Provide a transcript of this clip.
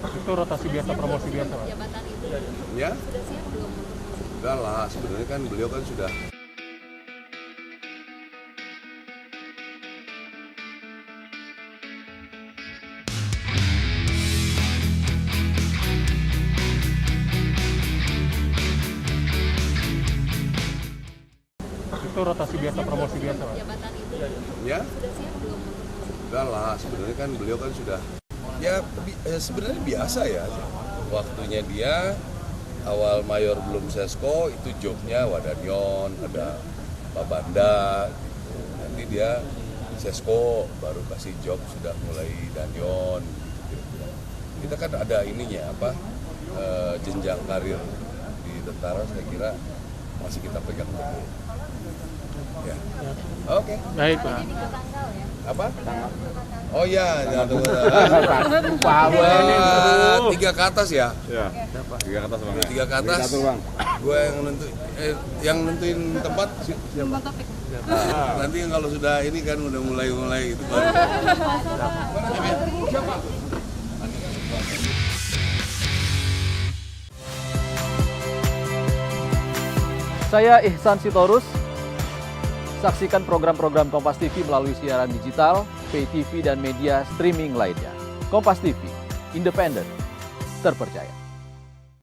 Itu rotasi biasa, promosi biasa, Pak. Jabatan itu Ya, sudah siap belum? enggak lah. Sebenarnya kan beliau kan sudah Itu rotasi biasa, promosi biasa, Pak. Jabatan itu ya, sudah siap belum? enggak lah. Sebenarnya kan beliau kan sudah sebenarnya biasa ya. Waktunya dia awal mayor belum sesko itu jobnya Wadanion, ada Pak Banda gitu. Nanti dia sesko baru kasih job sudah mulai Danion gitu. Kita kan ada ininya jenjang karir di tentara, saya kira masih kita pegang teguh. Ya. Oke. Baik, Pak. Ini ke tanggal ya? Apa? Oh iya, jangan tunggu. Tiga ke atas ya. Ya, tiga ke atas bang. Tiga ke atas. Gue yang nentuin tempat. Nanti kalau sudah ini kan udah mulai itu baru. Siapa? Saya Ihsan Sitorus. Saksikan program-program Kompas TV melalui siaran digital, pay TV, dan media streaming lainnya. Kompas TV, independen, terpercaya.